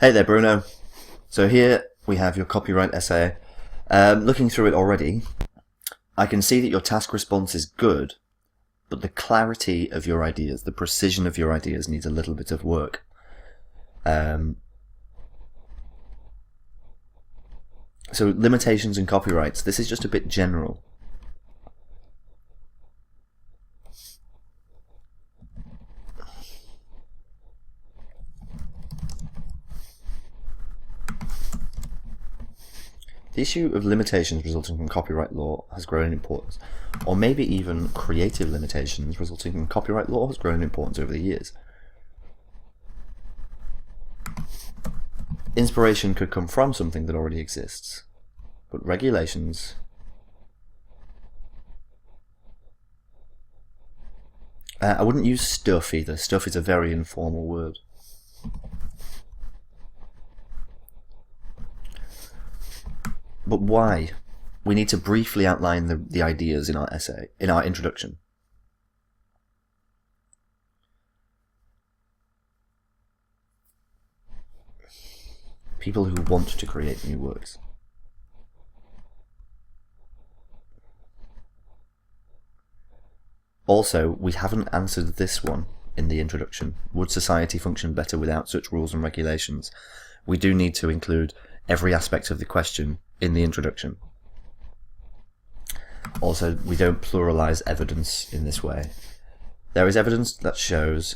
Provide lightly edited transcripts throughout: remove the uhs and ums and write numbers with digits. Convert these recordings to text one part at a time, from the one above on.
Hey there, Bruno. So here we have your copyright essay. Looking through it already, I can see that your task response is good, but the clarity of your ideas, the precision of your ideas needs a little bit of work. So limitations and copyrights, this is just a bit general. The issue of limitations resulting from copyright law has grown in importance, or maybe even creative limitations resulting from copyright law has grown in importance over the years. Inspiration could come from something that already exists, but regulations I wouldn't use stuff either. Stuff is a very informal word. But why? We need to briefly outline the ideas in our essay, in our introduction. People who want to create new works. Also, we haven't answered this one in the introduction. Would society function better without such rules and regulations? We do need to include every aspect of the question in the introduction. Also, we don't pluralize evidence in this way. There is evidence that shows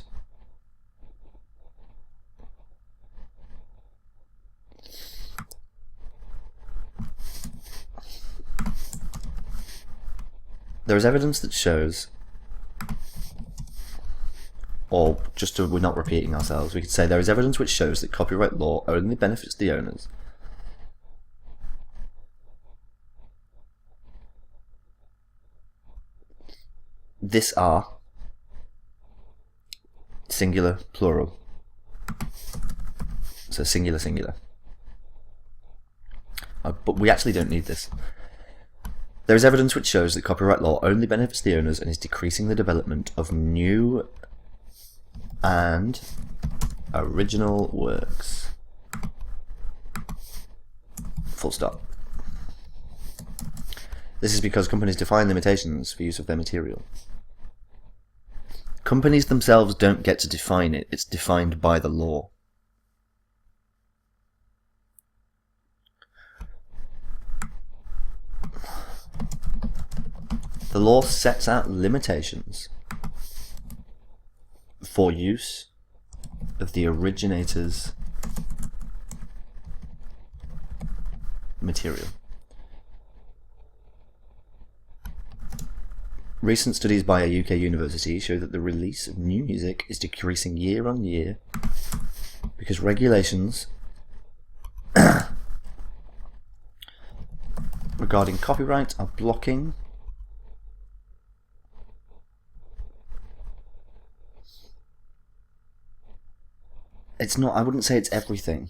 or just so we're not repeating ourselves, we could say there is evidence which shows that copyright law only benefits the owners. This are singular, plural. So singular, singular. But we actually don't need this. There is evidence which shows that copyright law only benefits the owners and is decreasing the development of new and original works. Full stop. This is because companies define limitations for use of their material. Companies themselves don't get to define it, it's defined by the law. The law sets out limitations for use of the originator's material. Recent studies by a UK university show that the release of new music is decreasing year on year because regulations regarding copyright are blocking I wouldn't say it's everything.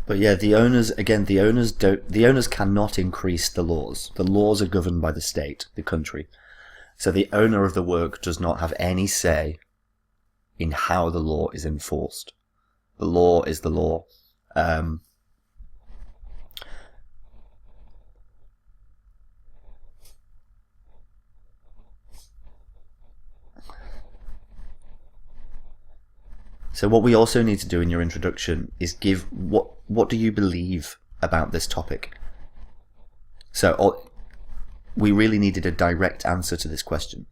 But yeah, the owners cannot increase the laws. The laws are governed by the state, the country. So the owner of the work does not have any say in how the law is enforced. The law is the law. So what we also need to do in your introduction is give what do you believe about this topic? So we really needed a direct answer to this question.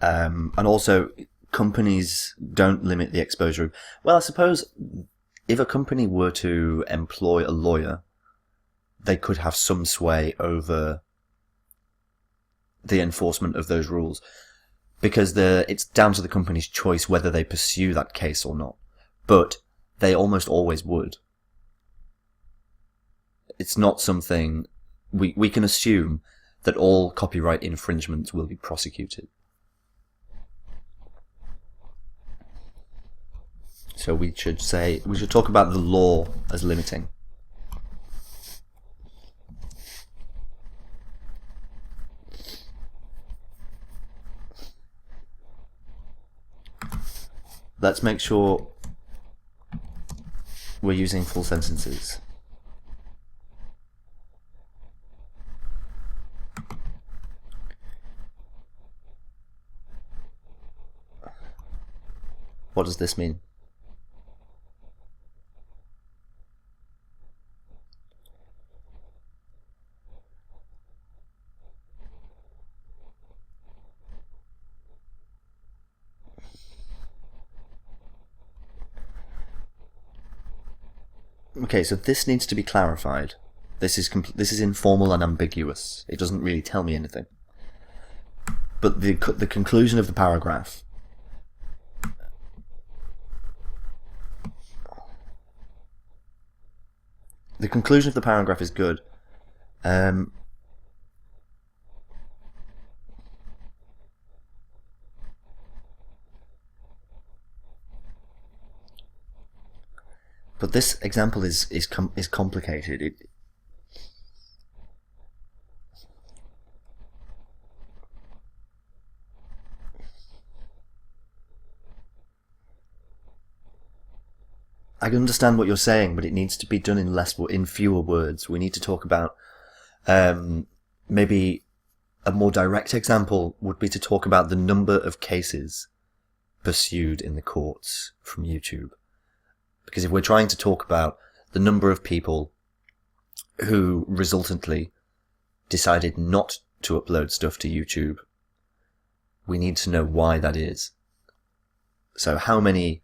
And also, companies don't limit the exposure. Well, I suppose if a company were to employ a lawyer, they could have some sway over the enforcement of those rules. Because it's down to the company's choice whether they pursue that case or not. But they almost always would. It's not something we can assume that all copyright infringements will be prosecuted. So we should talk about the law as limiting. Let's make sure we're using full sentences. What does this mean? Okay, so this needs to be clarified. This is informal and ambiguous. It doesn't really tell me anything. But the conclusion of the paragraph. The conclusion of the paragraph is good. But this example is complicated. I can understand what you're saying, but it needs to be done in fewer words. We need to talk about maybe a more direct example would be to talk about the number of cases pursued in the courts from YouTube. Because if we're trying to talk about the number of people who resultantly decided not to upload stuff to YouTube, we need to know why that is. So how many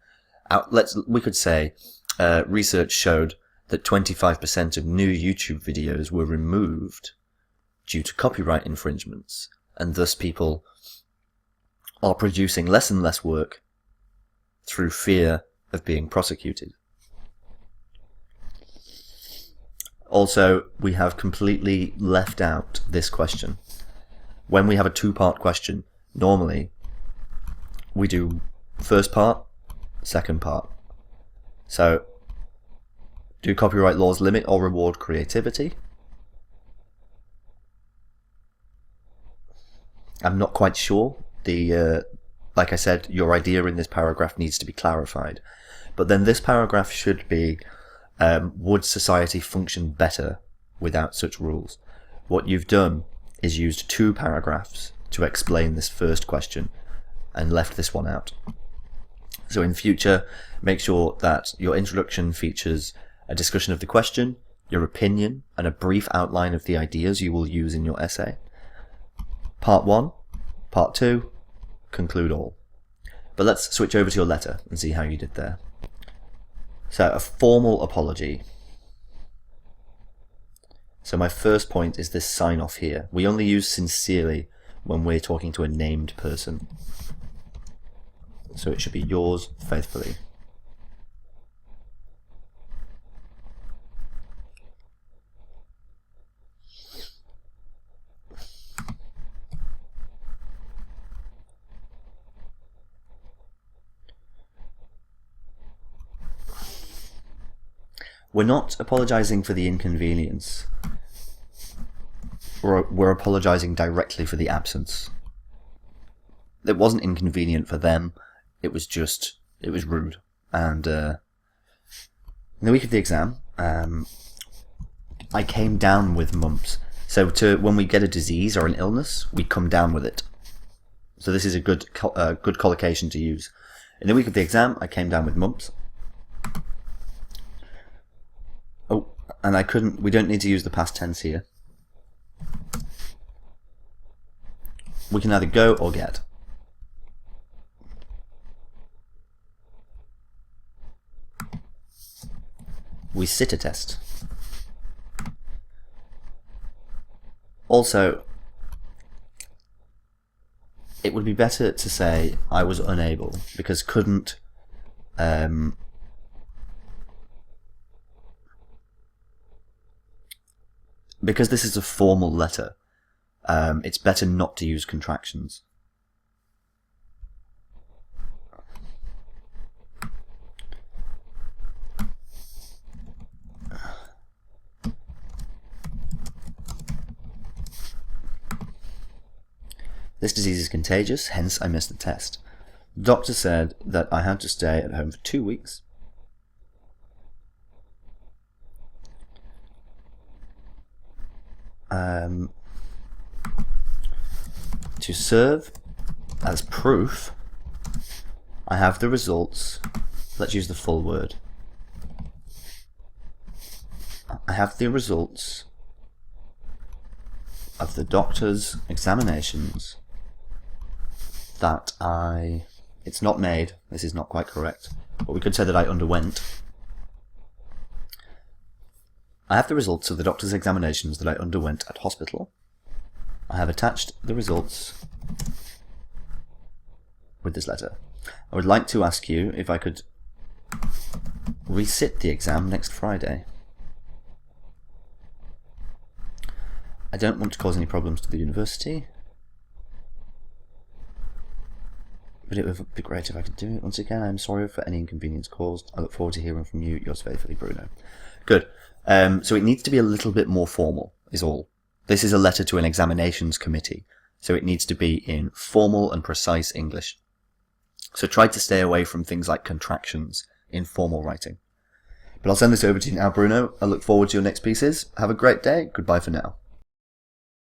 outlets, we could say, research showed that 25% of new YouTube videos were removed due to copyright infringements, and thus people are producing less and less work through fear of being prosecuted. Also, we have completely left out this question. When we have a two-part question, normally we do first part, second part. So, do copyright laws limit or reward creativity? I'm not quite sure. Like I said, your idea in this paragraph needs to be clarified. But then this paragraph should be, would society function better without such rules? What you've done is used 2 paragraphs to explain this first question and left this one out. So in future, make sure that your introduction features a discussion of the question, your opinion, and a brief outline of the ideas you will use in your essay. Part 1, Part 2, conclude all. But let's switch over to your letter and see how you did there. So, a formal apology. So my first point is this sign off here. We only use sincerely when we're talking to a named person. So it should be yours faithfully. We're not apologizing for the inconvenience. We're apologizing directly for the absence. It wasn't inconvenient for them. It was rude. And in the week of the exam, I came down with mumps. So when we get a disease or an illness, we come down with it. So this is a good collocation to use. In the week of the exam, I came down with mumps. Oh, and we don't need to use the past tense here. We can either go or get. We sit a test. Also, it would be better to say I was unable, because couldn't because this is a formal letter, it's better not to use contractions. This disease is contagious, hence I missed the test. The doctor said that I had to stay at home for 2 weeks. To serve as proof, I have the results. Let's use the full word. I have the results of the doctor's examinations that it's not made, this is not quite correct, but we could say that I underwent. I have the results of the doctor's examinations that I underwent at hospital. I have attached the results with this letter. I would like to ask you if I could resit the exam next Friday. I don't want to cause any problems to the university, but it would be great if I could do it. Once again, I'm sorry for any inconvenience caused. I look forward to hearing from you. Yours faithfully, Bruno. Good. So it needs to be a little bit more formal, is all. This is a letter to an examinations committee, so it needs to be in formal and precise English. So try to stay away from things like contractions in formal writing. But I'll send this over to you now, Bruno. I look forward to your next pieces. Have a great day. Goodbye for now.